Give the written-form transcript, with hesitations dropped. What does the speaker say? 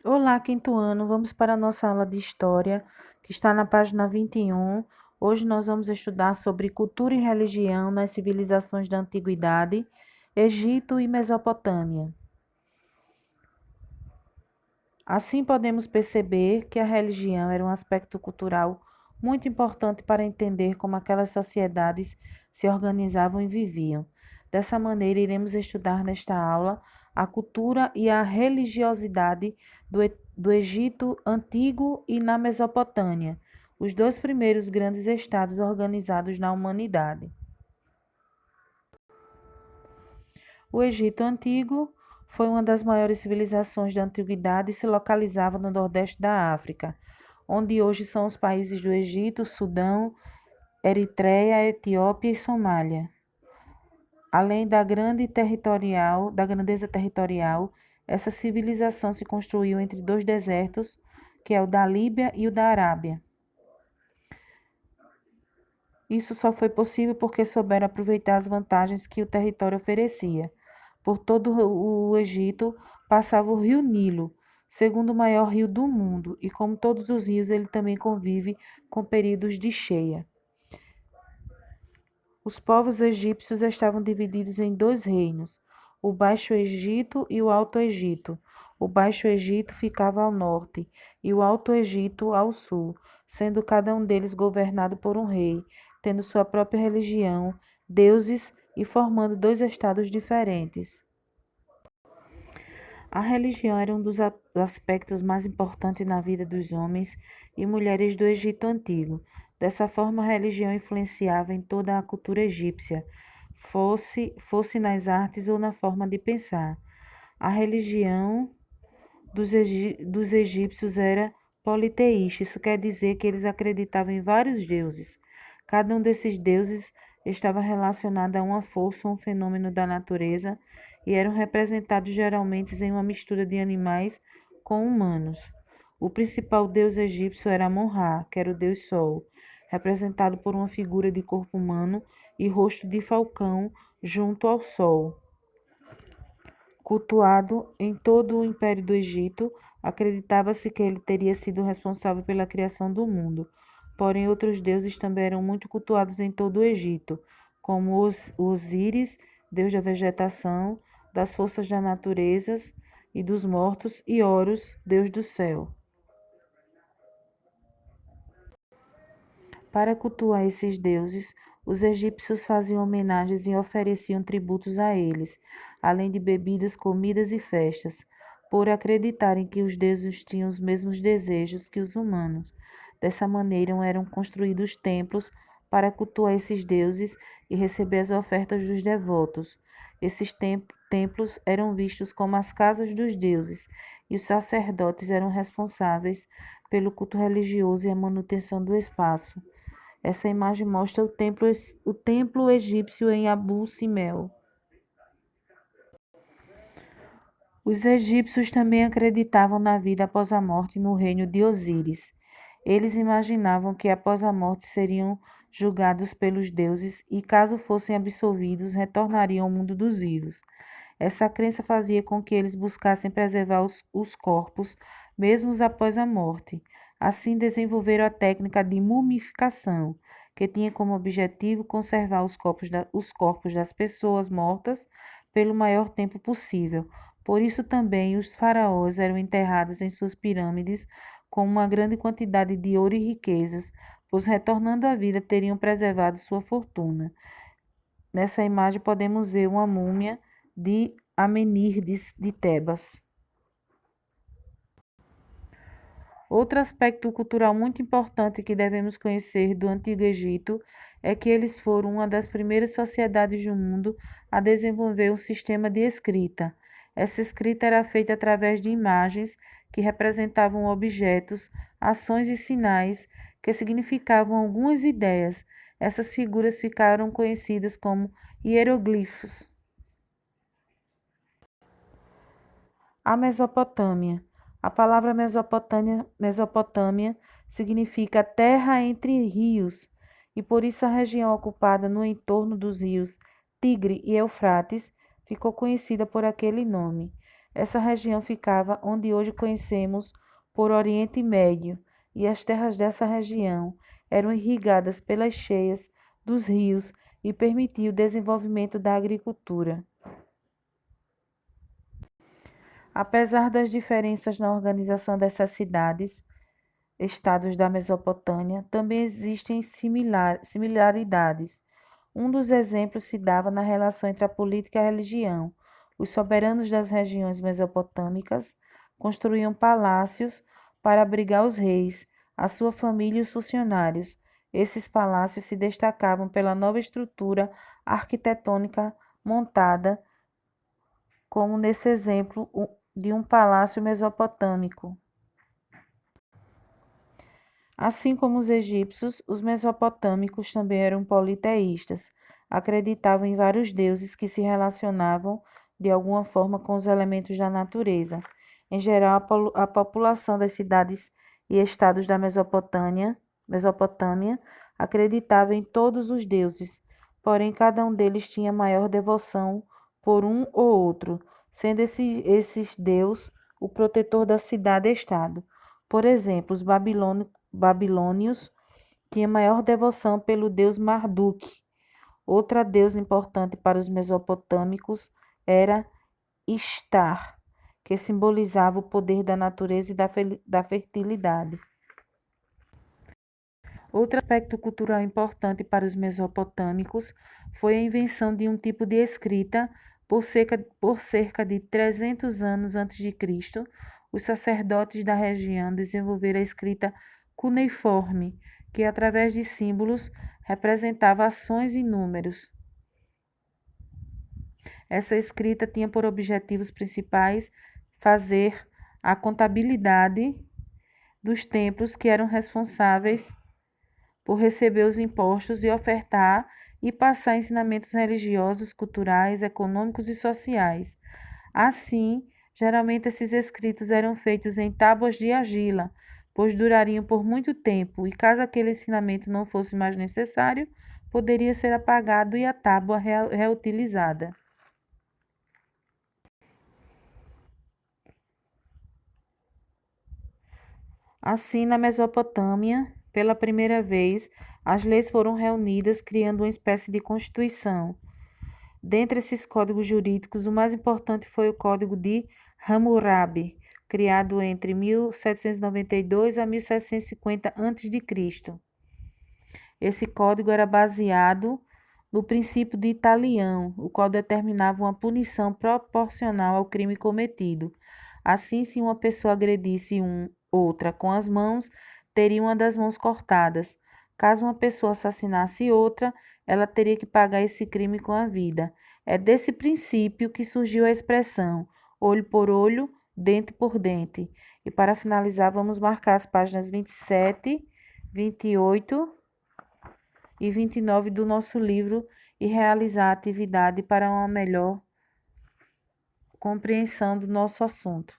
Olá, quinto ano. Vamos para a nossa aula de História, que está na página 21. Hoje nós vamos estudar sobre cultura e religião nas civilizações da Antiguidade, Egito e Mesopotâmia. Assim, podemos perceber que a religião era um aspecto cultural muito importante para entender como aquelas sociedades se organizavam e viviam. Dessa maneira, iremos estudar nesta aula a cultura e a religiosidade do Egito Antigo e na Mesopotâmia, os dois primeiros grandes estados organizados na humanidade. O Egito Antigo foi uma das maiores civilizações da antiguidade e se localizava no nordeste da África, onde hoje são os países do Egito, Sudão, Eritreia, Etiópia e Somália. Além da grandeza territorial, essa civilização se construiu entre dois desertos, que é o da Líbia e o da Arábia. Isso só foi possível porque souberam aproveitar as vantagens que o território oferecia. Por todo o Egito passava o rio Nilo, segundo maior rio do mundo, e como todos os rios, ele também convive com períodos de cheia. Os povos egípcios estavam divididos em dois reinos, o Baixo Egito e o Alto Egito. O Baixo Egito ficava ao norte e o Alto Egito ao sul, sendo cada um deles governado por um rei, tendo sua própria religião, deuses e formando dois estados diferentes. A religião era um dos aspectos mais importantes na vida dos homens e mulheres do Egito Antigo. Dessa forma, a religião influenciava em toda a cultura egípcia, fosse nas artes ou na forma de pensar. A religião dos egípcios era politeísta, isso quer dizer que eles acreditavam em vários deuses. Cada um desses deuses estava relacionado a uma força ou um fenômeno da natureza e eram representados geralmente em uma mistura de animais com humanos. O principal deus egípcio era Amon-Ra, que era o deus Sol, representado por uma figura de corpo humano e rosto de falcão junto ao Sol. Cultuado em todo o Império do Egito, acreditava-se que ele teria sido responsável pela criação do mundo. Porém, outros deuses também eram muito cultuados em todo o Egito, como Osíris, deus da vegetação, das forças da natureza e dos mortos, e Horus, deus do céu. Para cultuar esses deuses, os egípcios faziam homenagens e ofereciam tributos a eles, além de bebidas, comidas e festas, por acreditarem que os deuses tinham os mesmos desejos que os humanos. Dessa maneira, eram construídos templos para cultuar esses deuses e receber as ofertas dos devotos. Esses templos eram vistos como as casas dos deuses, e os sacerdotes eram responsáveis pelo culto religioso e a manutenção do espaço. Essa imagem mostra o templo egípcio em Abu Simbel. Os egípcios também acreditavam na vida após a morte no reino de Osíris. Eles imaginavam que após a morte seriam julgados pelos deuses e, caso fossem absolvidos, retornariam ao mundo dos vivos. Essa crença fazia com que eles buscassem preservar os corpos, mesmo após a morte. Assim, desenvolveram a técnica de mumificação, que tinha como objetivo conservar os corpos das pessoas mortas pelo maior tempo possível. Por isso também os faraós eram enterrados em suas pirâmides com uma grande quantidade de ouro e riquezas, pois retornando à vida teriam preservado sua fortuna. Nessa imagem podemos ver uma múmia de Amenirdes de Tebas. Outro aspecto cultural muito importante que devemos conhecer do Antigo Egito é que eles foram uma das primeiras sociedades do mundo a desenvolver um sistema de escrita. Essa escrita era feita através de imagens que representavam objetos, ações e sinais que significavam algumas ideias. Essas figuras ficaram conhecidas como hieroglifos. A Mesopotâmia. A palavra Mesopotâmia significa terra entre rios, e por isso a região ocupada no entorno dos rios Tigre e Eufrates ficou conhecida por aquele nome. Essa região ficava onde hoje conhecemos por Oriente Médio, e as terras dessa região eram irrigadas pelas cheias dos rios e permitia o desenvolvimento da agricultura. Apesar das diferenças na organização dessas cidades, estados da Mesopotâmia, também existem similaridades. Um dos exemplos se dava na relação entre a política e a religião. Os soberanos das regiões mesopotâmicas construíam palácios para abrigar os reis, a sua família e os funcionários. Esses palácios se destacavam pela nova estrutura arquitetônica montada, como nesse exemplo de um palácio mesopotâmico. Assim como os egípcios, os mesopotâmicos também eram politeístas, acreditavam em vários deuses que se relacionavam de alguma forma com os elementos da natureza. Em geral, a população das cidades e estados da Mesopotâmia acreditava em todos os deuses, porém cada um deles tinha maior devoção por um ou outro, sendo esses deus o protetor da cidade-estado. Por exemplo, os babilônios tinham maior devoção pelo deus Marduk. Outra deusa importante para os mesopotâmicos era Ishtar, que simbolizava o poder da natureza e da fertilidade. Outro aspecto cultural importante para os mesopotâmicos foi a invenção de um tipo de escrita por cerca de 300 anos antes de Cristo. Os sacerdotes da região desenvolveram a escrita cuneiforme, que através de símbolos representava ações e números. Essa escrita tinha por objetivos principais fazer a contabilidade dos templos que eram responsáveis por receber os impostos e ofertar e passar ensinamentos religiosos, culturais, econômicos e sociais. Assim, geralmente esses escritos eram feitos em tábuas de argila, pois durariam por muito tempo, e caso aquele ensinamento não fosse mais necessário, poderia ser apagado e a tábua reutilizada. Assim, na Mesopotâmia, pela primeira vez, as leis foram reunidas, criando uma espécie de constituição. Dentre esses códigos jurídicos, o mais importante foi o Código de Hammurabi, criado entre 1792 a 1750 a.C. Esse código era baseado no princípio de Italião, o qual determinava uma punição proporcional ao crime cometido. Assim, se uma pessoa agredisse outra com as mãos, teria uma das mãos cortadas. Caso uma pessoa assassinasse outra, ela teria que pagar esse crime com a vida. É desse princípio que surgiu a expressão olho por olho, dente por dente. E para finalizar, vamos marcar as páginas 27, 28 e 29 do nosso livro e realizar a atividade para uma melhor compreensão do nosso assunto.